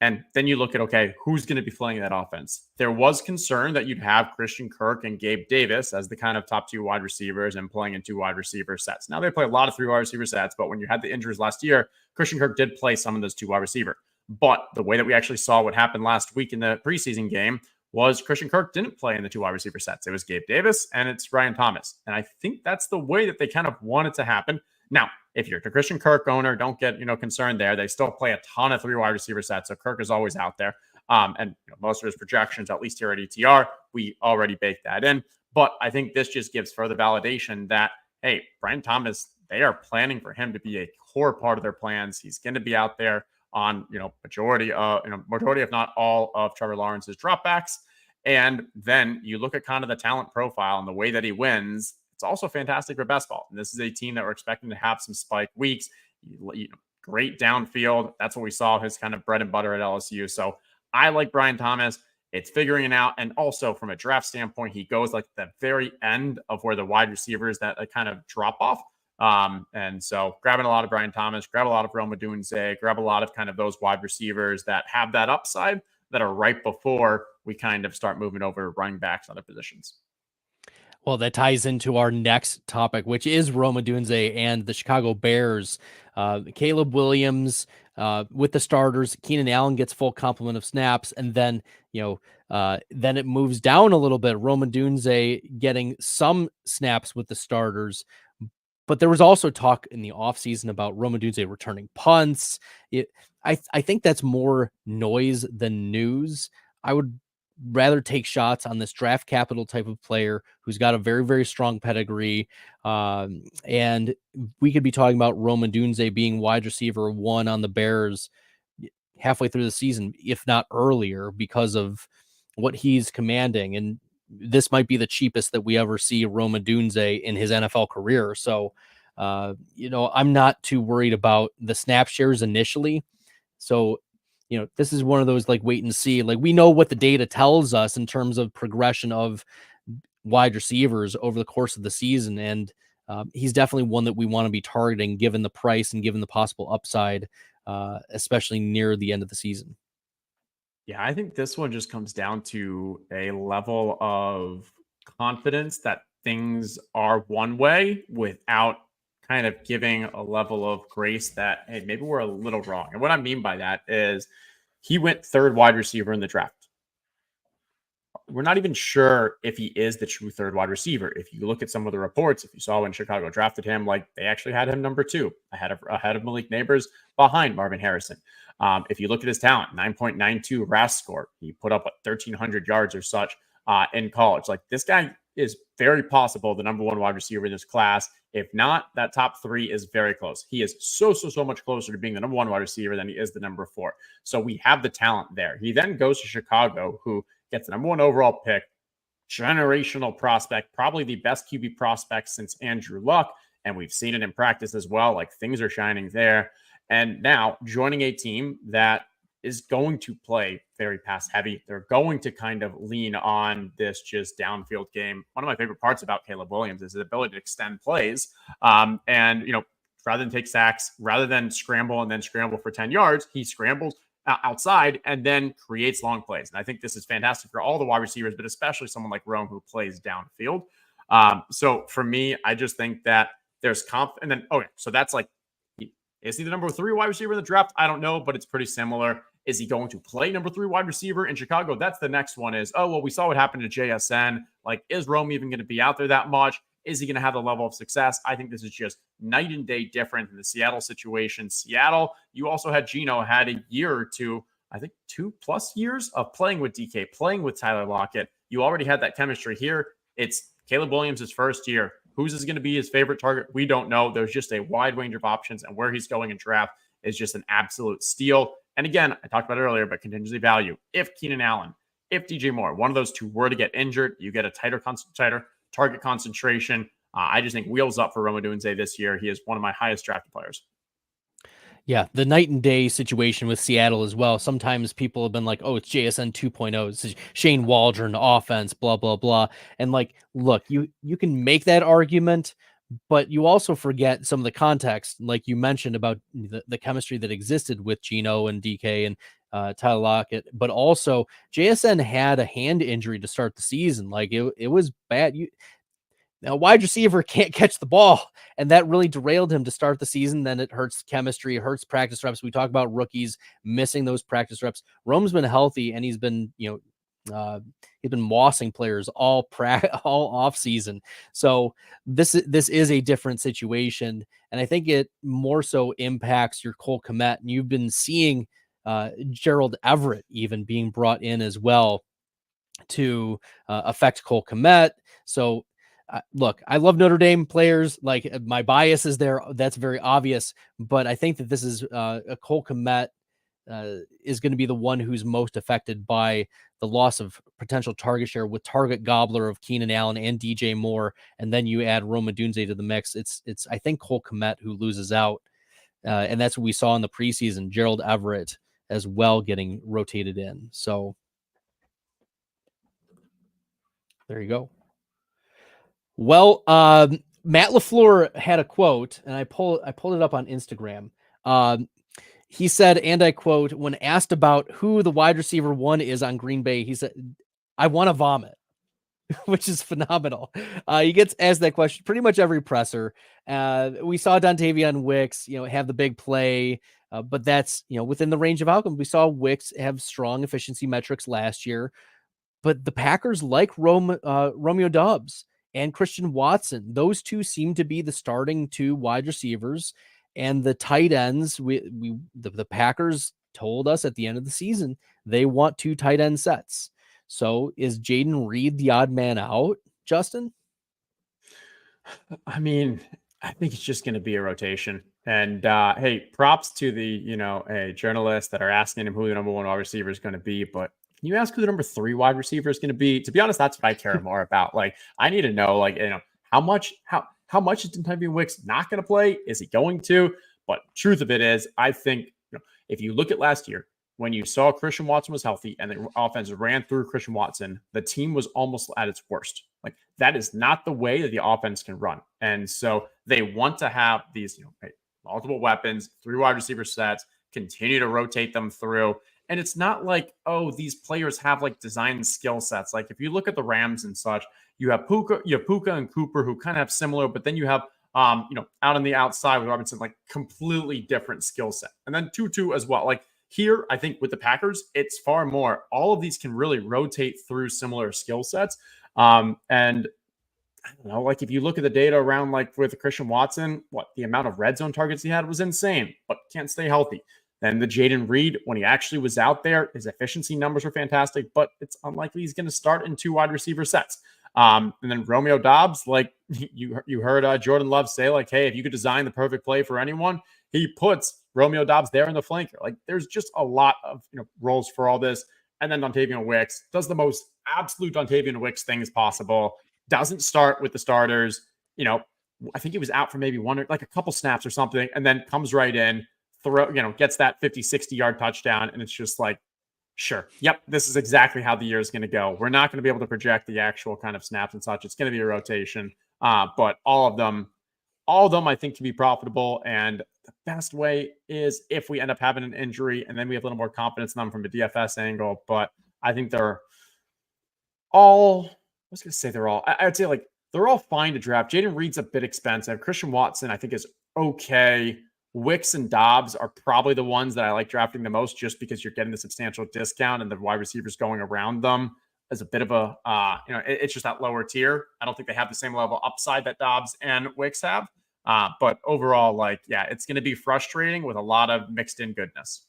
And then you look at, okay, who's going to be playing that offense? There was concern that you'd have Christian Kirk and Gabe Davis as the kind of top 2 wide receivers and playing in 2 wide receiver sets. Now they play a lot of 3 wide receiver sets, but when you had the injuries last year, Christian Kirk did play some of those 2 wide receiver. But the way that we actually saw what happened last week in the preseason game was Christian Kirk didn't play in the 2 wide receiver sets. It was Gabe Davis and it's Brian Thomas. And I think that's the way that they kind of want it to happen. Now, if you're a Christian Kirk owner, don't get concerned there. They still play a ton of 3 wide receiver sets, so Kirk is always out there. And most of his projections, at least here at ETR, we already baked that in. But I think this just gives further validation that, hey, Brian Thomas, they are planning for him to be a core part of their plans. He's going to be out there on majority if not all of Trevor Lawrence's dropbacks. And then you look at kind of the talent profile and the way that he wins. It's also fantastic for best ball. And this is a team that we're expecting to have some spike weeks. Great downfield. That's what we saw, his kind of bread and butter at LSU. So I like Brian Thomas. It's figuring it out. And also from a draft standpoint, he goes like the very end of where the wide receivers that kind of drop off. And so grabbing a lot of Brian Thomas, grab a lot of Odunze, grab a lot of kind of those wide receivers that have that upside that are right before we kind of start moving over running backs, other positions. Well, that ties into our next topic, which is Odunze and the Chicago Bears. Caleb Williams with the starters. Keenan Allen gets full complement of snaps, and then then it moves down a little bit. Odunze getting some snaps with the starters, but there was also talk in the offseason about Odunze returning punts. I think that's more noise than news. I would rather take shots on this draft capital type of player who's got a very, very strong pedigree. And we could be talking about Odunze being wide receiver 1 on the Bears halfway through the season, if not earlier, because of what he's commanding. And this might be the cheapest that we ever see Odunze in his NFL career. So, I'm not too worried about the snap shares initially. So, this is one of those like wait and see. Like we know what the data tells us in terms of progression of wide receivers over the course of the season. And he's definitely one that we want to be targeting given the price and given the possible upside, especially near the end of the season. Yeah, I think this one just comes down to a level of confidence that things are one way without kind of giving a level of grace that, hey, maybe we're a little wrong. And what I mean by that is he went 3rd wide receiver in the draft. We're not even sure if he is the true 3rd wide receiver. If you look at some of the reports, if you saw when Chicago drafted him, like they actually had him number 2 ahead of Malik Neighbors, behind Marvin Harrison. If you look at his talent, 9.92 RAS score, he put up 1,300 yards or such in college. Like this guy is very possible the number 1 wide receiver in this class. If not, that top 3 is very close. He is so much closer to being the number 1 wide receiver than he is the number 4. So we have the talent there. He then goes to Chicago, who gets the number 1 overall pick, generational prospect, probably the best QB prospect since Andrew Luck. And we've seen it in practice as well. Like things are shining there. And now joining a team that is going to play very pass heavy. They're going to kind of lean on this just downfield game. One of my favorite parts about Caleb Williams is his ability to extend plays. And, rather than take sacks, rather than scramble and then scramble for 10 yards, he scrambles outside and then creates long plays. And I think this is fantastic for all the wide receivers, but especially someone like Rome who plays downfield. So for me, I just think that there's and then, so that's like, is he the number 3 wide receiver in the draft? I don't know, but it's pretty similar. Is he going to play number 3 wide receiver in Chicago? That's the next one is, we saw what happened to JSN. Like, is Rome even going to be out there that much? Is he going to have the level of success? I think this is just night and day different in the Seattle situation. Seattle, you also had Geno had a year or two, I think 2+ years of playing with DK, playing with Tyler Lockett. You already had that chemistry here. It's Caleb Williams' first year. Who's is going to be his favorite target? We don't know. There's just a wide range of options, and where he's going in draft is just an absolute steal. And again, I talked about it earlier, but contingency value. If Keenan Allen, if DJ Moore, one of those 2 were to get injured, you get a tighter target concentration. I just think wheels up for Odunze this year. He is one of my highest drafted players. Yeah, the night and day situation with Seattle as well. Sometimes people have been like, oh, it's JSN 2.0. It's Shane Waldron offense, blah, blah, blah. And like, look, you can make that argument, but you also forget some of the context, like you mentioned about the chemistry that existed with Geno and DK and Tyler Lockett. But also JSN had a hand injury to start the season. Like it was bad. Now, wide receiver can't catch the ball, and that really derailed him to start the season. Then it hurts chemistry, it hurts practice reps. We talk about rookies missing those practice reps. Rome's been healthy, and he's been, he's been mossing players all off season. So this is a different situation, and I think it more so impacts your Cole Kmet. And you've been seeing Gerald Everett even being brought in as well to affect Cole Kmet. So. Look, I love Notre Dame players. Like my bias is there. That's very obvious. But I think that this is a Cole Kmet is going to be the one who's most affected by the loss of potential target share with target gobbler of Keenan Allen and DJ Moore. And then you add Rome Odunze to the mix. It's I think Cole Kmet who loses out. And that's what we saw in the preseason, Gerald Everett as well getting rotated in. So there you go. Well, Matt LaFleur had a quote, and I pulled it up on Instagram. He said, and I quote, when asked about who the wide receiver one is on Green Bay, he said, I want to vomit, which is phenomenal. He gets asked that question pretty much every presser. We saw Dontavion Wicks, have the big play, but that's, within the range of outcomes. We saw Wicks have strong efficiency metrics last year, but the Packers like Romeo Doubs and Christian Watson. Those two seem to be the starting two wide receivers. And the tight ends, the Packers told us at the end of the season, they want 2 tight end sets. So is Jayden Reed the odd man out, Justin? I mean, I think it's just going to be a rotation. And hey, props to the, journalists that are asking him who the number 1 wide receiver is going to be. But can you ask who the number 3 wide receiver is going to be? To be honest, that's what I care more about. Like, I need to know, how much is Dontavion Wicks not going to play? Is he going to? But truth of it is, I think, if you look at last year, when you saw Christian Watson was healthy and the offense ran through Christian Watson, the team was almost at its worst. Like, that is not the way that the offense can run. And so they want to have these, multiple weapons, 3 wide receiver sets, continue to rotate them through. And it's not like, oh, these players have designed skill sets. Like, if you look at the Rams and such, you have Puka and Cooper who kind of have similar, but then you have, out on the outside with Robinson, completely different skill set. And then Tutu as well. Here, I think with the Packers, it's far more. All of these can really rotate through similar skill sets. And I don't know, if you look at the data around with Christian Watson, the amount of red zone targets he had was insane, but can't stay healthy. Then the Jayden Reed, when he actually was out there, his efficiency numbers were fantastic, but it's unlikely he's going to start in 2 wide receiver sets. And then Romeo Doubs, you heard Jordan Love say, hey, if you could design the perfect play for anyone, he puts Romeo Doubs there in the flanker. There's just a lot of roles for all this. And then Dontavion Wicks does the most absolute Dontavion Wicks things possible. Doesn't start with the starters. I think he was out for maybe a couple snaps or something, and then comes right in, gets that 50, 60-yard touchdown, and it's just sure. Yep, this is exactly how the year is going to go. We're not going to be able to project the actual kind of snaps and such. It's going to be a rotation. But all of them, I think, can be profitable. And the best way is if we end up having an injury and then we have a little more confidence in them from a DFS angle. But I think they're all, I'd say they're all fine to draft. Jayden Reed's a bit expensive. Christian Watson, I think, is okay. Wicks and Dobbs are probably the ones that I like drafting the most, just because you're getting the substantial discount and the wide receivers going around them as a bit of a, it's just that lower tier. I don't think they have the same level upside that Dobbs and Wicks have. But overall, it's going to be frustrating with a lot of mixed in goodness.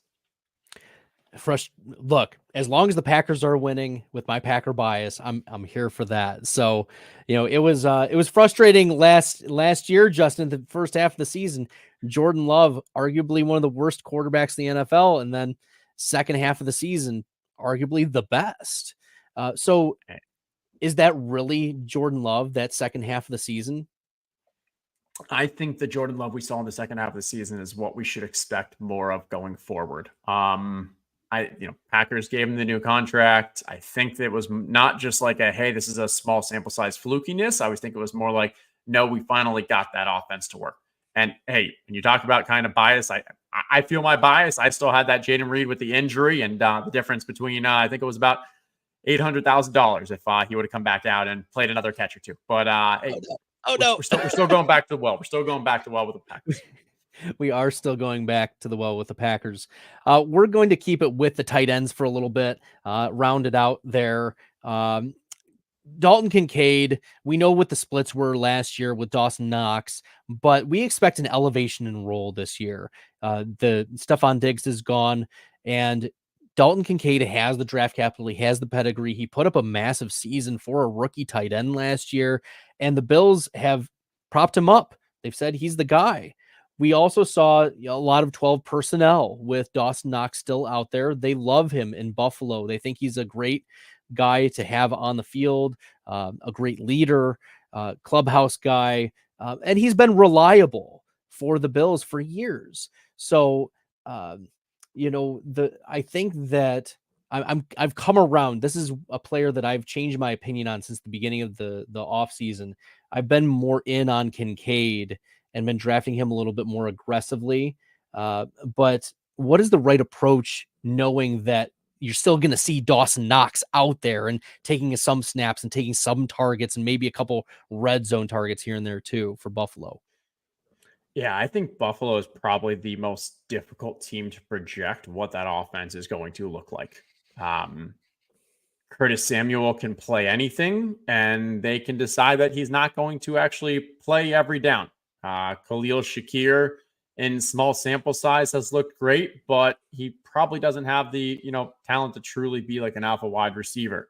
Look, as long as the Packers are winning with my Packer bias, I'm here for that. So, it was frustrating last year, Justin, the first half of the season. Jordan Love, arguably one of the worst quarterbacks in the NFL, and then second half of the season, arguably the best. So is that really Jordan Love, that second half of the season? I think the Jordan Love we saw in the second half of the season is what we should expect more of going forward. Packers gave him the new contract. I think it was not just hey, this is a small sample size flukiness. I always think it was more no, we finally got that offense to work. And hey, when you talk about kind of bias, I feel my bias. I still had that Jayden Reed with the injury and the difference between, I think it was about $800,000 if he would have come back out and played another catch or two. But we're still going back to the well. We're still going back to the well with the Packers. We are still going back to the well with the Packers. We're going to keep it with the tight ends for a little bit, round it out there. Dalton Kincaid, we know what the splits were last year with Dawson Knox, but we expect an elevation in role this year. The Stephon Diggs is gone, and Dalton Kincaid has the draft capital. He has the pedigree. He put up a massive season for a rookie tight end last year, and the Bills have propped him up. They've said he's the guy. we also saw a lot of 12 personnel with Dawson Knox still out there. They love him in Buffalo. They think he's a great guy to have on the field, a great leader, clubhouse guy, and he's been reliable for the Bills for years. So, I think that I've come around. This is a player that I've changed my opinion on since the beginning of the off season. I've been more in on Kincaid and been drafting him a little bit more aggressively. But what is the right approach, knowing that you're still going to see Dawson Knox out there and taking some snaps and taking some targets and maybe a couple red zone targets here and there too for Buffalo? Yeah, I think Buffalo is probably the most difficult team to project what that offense is going to look like. Curtis Samuel can play anything, and they can decide that he's not going to actually play every down. Khalil Shakir in small sample size has looked great, but he probably doesn't have the talent to truly be like an alpha wide receiver.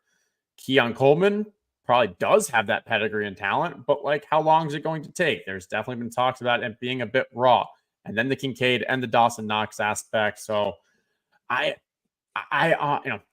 Keon Coleman probably does have that pedigree and talent, but like, how long is it going to take? There's definitely been talks about it being a bit raw. And then the Kincaid and the Dawson Knox aspect. So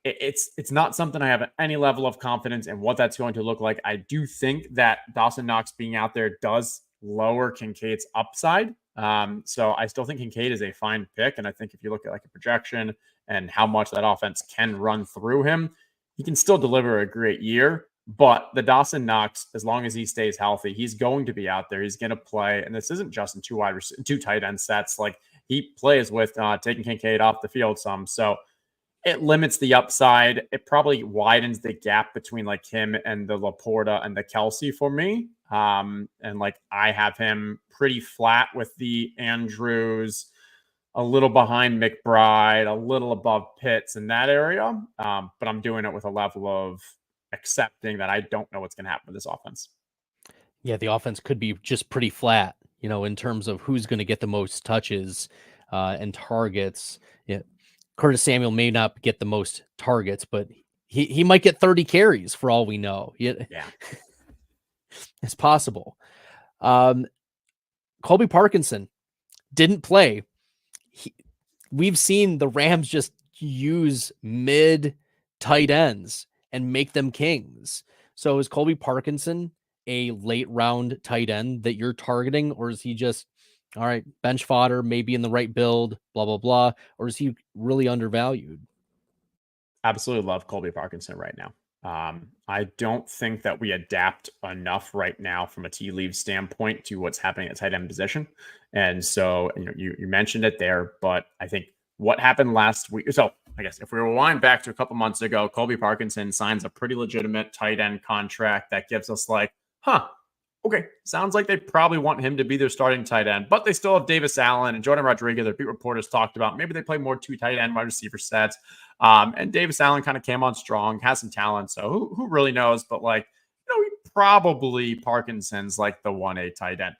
it's not something I have any level of confidence in what that's going to look like. I do think that Dawson Knox being out there does lower Kincaid's upside. So I still think Kincaid is a fine pick. And I think if you look at like a projection and how much that offense can run through him, he can still deliver a great year. But the Dawson Knox, as long as he stays healthy, he's going to be out there. He's going to play. And this isn't just in two tight end sets. Like, he plays with taking Kincaid off the field some. So it limits the upside. It probably widens the gap between like him and the Laporta and the Kelsey for me. And like, I have him pretty flat with the Andrews, a little behind McBride, a little above Pitts in that area. But I'm doing it with a level of accepting that I don't know what's going to happen with this offense. Yeah, the offense could be just pretty flat, in terms of who's going to get the most touches and targets. Yeah. Curtis Samuel may not get the most targets, but he might get 30 carries for all we know. Yeah. It's possible. Colby Parkinson didn't play. We've seen the Rams just use mid tight ends and make them kings. So is Colby Parkinson a late round tight end that you're targeting, or is he just, all right, bench fodder, maybe in the right build, blah, blah, blah, or is he really undervalued? Absolutely love Colby Parkinson right now. I don't think that we adapt enough right now from a tea leaf standpoint to what's happening at tight end position. And so, you mentioned it there, but I think what happened last week. So I guess if we rewind back to a couple months ago, Colby Parkinson signs a pretty legitimate tight end contract that gives us like, okay, sounds like they probably want him to be their starting tight end, but they still have Davis Allen and Jordan Rodriguez. Their beat reporters talked about maybe they play more two tight end wide receiver sets. And Davis Allen kind of came on strong, has some talent. So who really knows? But like, probably Parkinson's like the 1A tight end.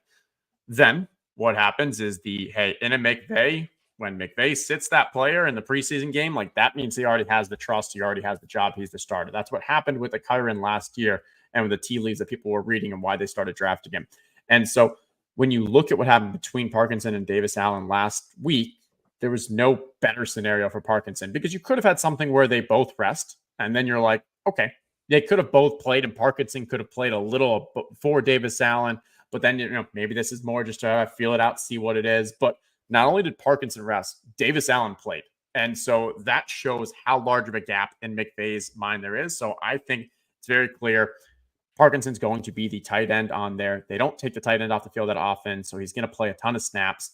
Then what happens is in a McVay, when McVay sits that player in the preseason game, like that means he already has the trust. He already has the job. He's the starter. That's what happened with the Kyren last year and with the tea leaves that people were reading and why they started drafting him. And so when you look at what happened between Parkinson and Davis Allen last week, there was no better scenario for Parkinson because you could have had something where they both rest. And then you're like, okay, they could have both played and Parkinson could have played a little before Davis Allen. But then, maybe this is more just to feel it out, see what it is. But not only did Parkinson rest, Davis Allen played. And so that shows how large of a gap in McVay's mind there is. So I think it's very clear Parkinson's going to be the tight end on there. They don't take the tight end off the field that often, so he's going to play a ton of snaps.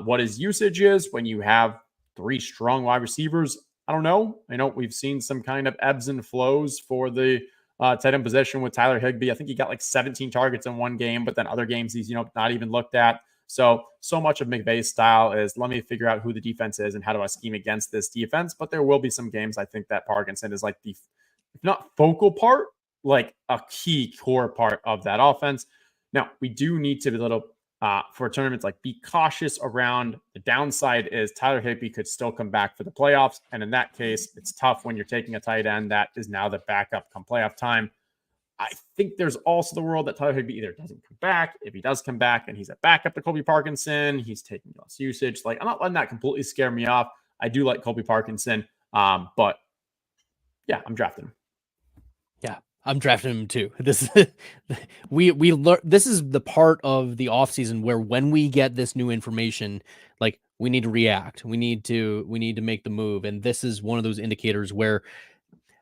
What his usage is when you have three strong wide receivers, I don't know. I know we've seen some kind of ebbs and flows for the tight end position with Tyler Higbee. I think he got like 17 targets in one game, but then other games he's not even looked at. So much of McVay's style is let me figure out who the defense is and how do I scheme against this defense. But there will be some games I think that Parkinson is like the, if not focal part, like a key core part of that offense. Now, we do need to be a little, for tournaments, like be cautious around the downside is Tyler Higbee could still come back for the playoffs. And in that case, it's tough when you're taking a tight end that is now the backup come playoff time. I think there's also the world that Tyler Higbee either doesn't come back. If he does come back and he's a backup to Colby Parkinson, he's taking less usage. Like, I'm not letting that completely scare me off. I do like Colby Parkinson, but yeah, I'm drafting him. Yeah, I'm drafting him too. This we learn. This is the part of the offseason where when we get this new information, like we need to react. We need to make the move, and this is one of those indicators where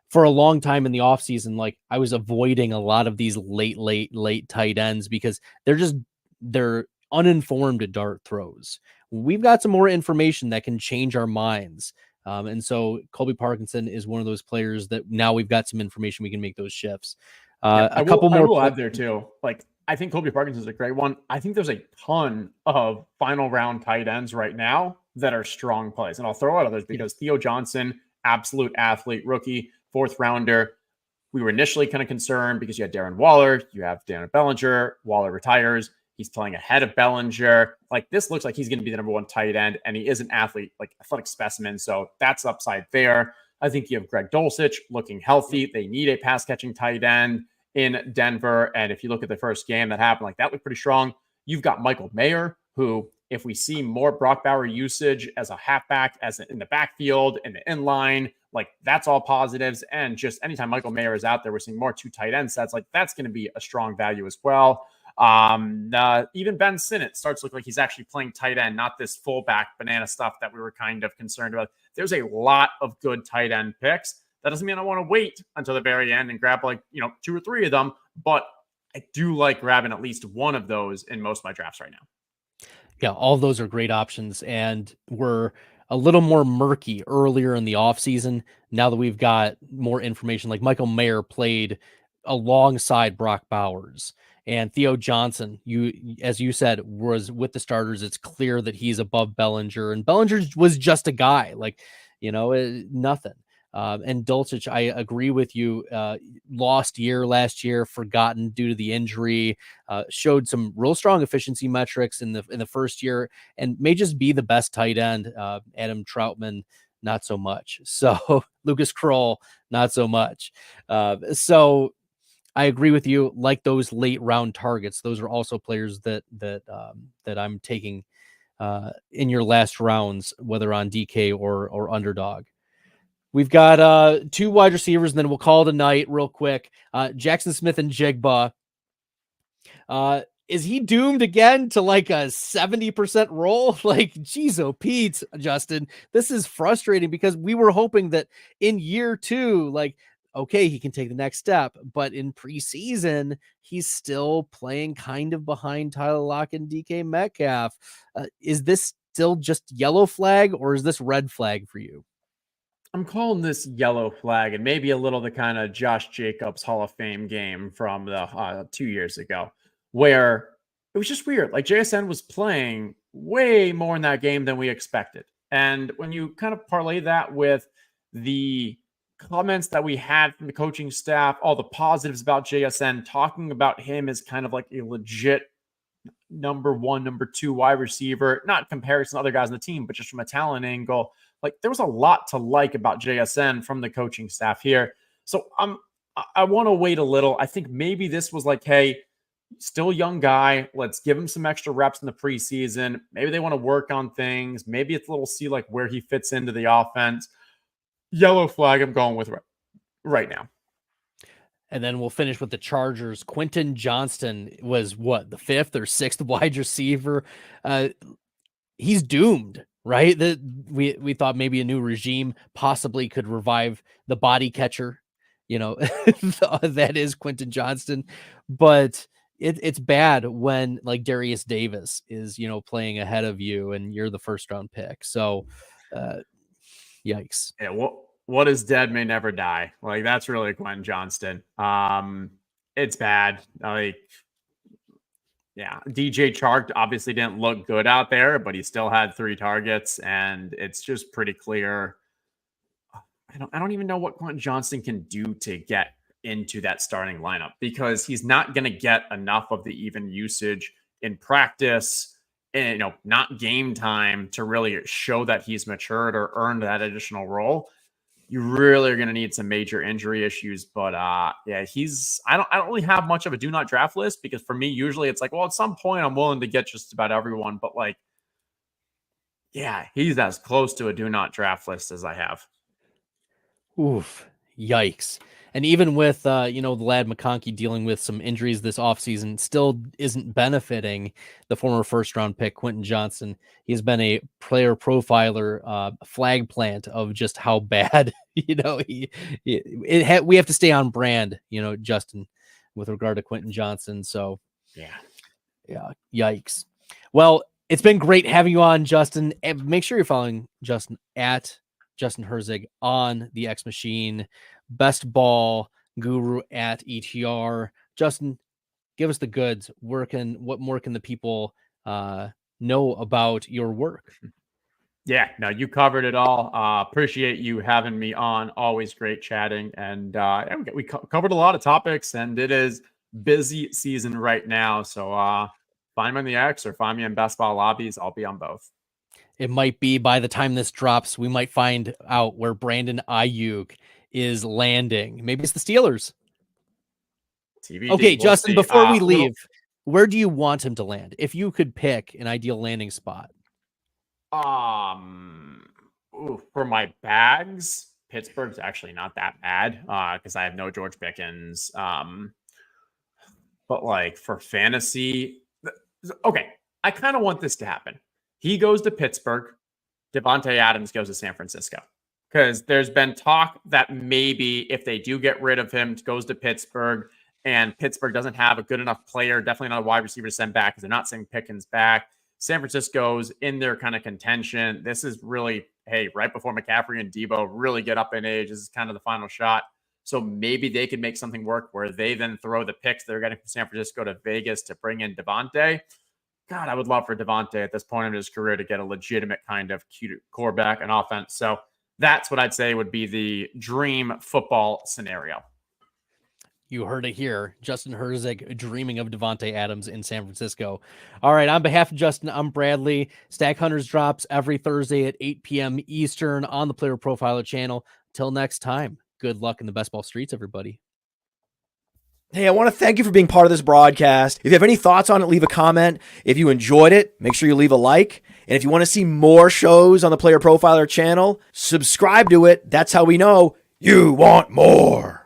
for a long time in the offseason, like I was avoiding a lot of these late tight ends because they're uninformed at dart throws. We've got some more information that can change our minds. And so Colby Parkinson is one of those players that now we've got some information, we can make those shifts. I will add there too. Like, I think Colby Parkinson is a great one. I think there's a ton of final round tight ends right now that are strong plays. And I'll throw out others because Theo Johnson, absolute athlete, rookie, 4th rounder. We were initially kind of concerned because you had Darren Waller, you have Daniel Bellinger, Waller retires. He's playing ahead of Bellinger. Like, this looks like he's going to be the number 1 tight end, and he is an athlete, like athletic specimen. So that's upside there. I think you have Greg Dulcich looking healthy. They need a pass catching tight end in Denver. And if you look at the first game that happened, like that looked pretty strong. You've got Michael Mayer, who, if we see more Brock Bauer usage as a halfback, as in the backfield, in the inline, like that's all positives. And just anytime Michael Mayer is out there, we're seeing more 2 tight end sets. Like, that's going to be a strong value as well. Even Ben Sinnott starts to look like he's actually playing tight end, not this fullback banana stuff that we were kind of concerned about. There's a lot of good tight end picks. That doesn't mean I want to wait until the very end and grab 2 or 3 of them, but I do like grabbing at least one of those in most of my drafts right now. Yeah, all of those are great options, and we're a little more murky earlier in the offseason. Now that we've got more information, like Michael Mayer played alongside Brock Bowers, and Theo Johnson, as you said, was with the starters. It's clear that he's above Bellinger, and Bellinger was just a guy, nothing. And Dulcich, I agree with you. Lost year last year, forgotten due to the injury. Showed some real strong efficiency metrics in the first year, and may just be the best tight end. Adam Troutman, not so much. So Lucas Kroll, not so much. So I agree with you. Like those late round targets, those are also players that I'm taking in your last rounds, whether on DK or underdog. We've got 2 wide receivers, and then we'll call it a night real quick. Jackson Smith and Jigba. Is he doomed again to like a 70% roll? Like, geez, oh, Pete, Justin, this is frustrating because we were hoping that in year 2, like, okay, he can take the next step, but in preseason, he's still playing kind of behind Tyler Lockett and DK Metcalf. Is this still just yellow flag, or is this red flag for you? I'm calling this yellow flag, and maybe a little the kind of Josh Jacobs Hall of Fame game from the 2 years ago, where it was just weird. Like, JSN was playing way more in that game than we expected. And when you kind of parlay that with the comments that we had from the coaching staff, all the positives about JSN, talking about him as kind of like a legit number 1, number 2 wide receiver, not in comparison to other guys on the team, but just from a talent angle. Like, there was a lot to like about JSN from the coaching staff here. So I want to wait a little. I think maybe this was like, hey, still young guy. Let's give him some extra reps in the preseason. Maybe they want to work on things. Maybe it's a little see like where he fits into the offense. Yellow flag I'm going with right now. And then we'll finish with the Chargers. Quentin Johnston was the 5th or 6th wide receiver. He's doomed, right? We thought maybe a new regime possibly could revive the body catcher, that is Quentin Johnston. But it's bad when like Darius Davis is, playing ahead of you and you're the 1st round pick. So yikes. Yeah, what is dead may never die. Like, that's really Quentin Johnston. It's bad. Like, yeah, DJ Chark obviously didn't look good out there, but he still had 3 targets, and it's just pretty clear. I don't even know what Quentin Johnston can do to get into that starting lineup, because he's not going to get enough of the even usage in practice and, not game time to really show that he's matured or earned that additional role. you really are going to need some major injury issues. But yeah, I don't really have much of a do not draft list, because for me, usually it's like, well, at some point I'm willing to get just about everyone. But like, yeah, he's as close to a do not draft list as I have. Oof, yikes. And even with, the lad McConkey dealing with some injuries this offseason, still isn't benefiting the former first-round pick, Quentin Johnston. He's been a player profiler, flag plant of just how bad, we have to stay on brand, Justin, with regard to Quentin Johnston. So, yeah, yikes. Well, it's been great having you on, Justin. And make sure you're following Justin at Justin Herzig on the X Machine, best ball guru at ETR. Justin, give us the goods. What more can the people know about your work? Yeah, no, you covered it all. Appreciate you having me on. Always great chatting. And we covered a lot of topics, and it is busy season right now. So find me on the X or find me in best ball lobbies. I'll be on both. It might be by the time this drops, we might find out where Brandon Ayuk is landing. Maybe it's the Steelers. TBD. Okay, we'll Justin, see. before we leave, where do you want him to land? If you could pick an ideal landing spot. For my bags, Pittsburgh's actually not that bad because I have no George Pickens. But like for fantasy, okay, I kind of want this to happen. He goes to Pittsburgh. Devontae Adams goes to San Francisco. Because there's been talk that maybe if they do get rid of him, goes to Pittsburgh, and Pittsburgh doesn't have a good enough player, definitely not a wide receiver to send back because they're not sending Pickens back. San Francisco's in their kind of contention. This is really, hey, right before McCaffrey and Debo really get up in age. This is kind of the final shot. So maybe they could make something work where they then throw the picks they're getting from San Francisco to Vegas to bring in Devontae. God, I would love for Devontae at this point in his career to get a legitimate kind of cute quarterback and offense. So that's what I'd say would be the dream football scenario. You heard it here. Justin Herzig dreaming of Devontae Adams in San Francisco. All right, on behalf of Justin, I'm Bradley. Stack Hunters drops every Thursday at 8 p.m. Eastern on the Player Profiler channel. Till next time, good luck in the best ball streets, everybody. Hey, I want to thank you for being part of this broadcast. If you have any thoughts on it, leave a comment. If you enjoyed it, make sure you leave a like. And if you want to see more shows on the Player Profiler channel, subscribe to it. That's how we know you want more.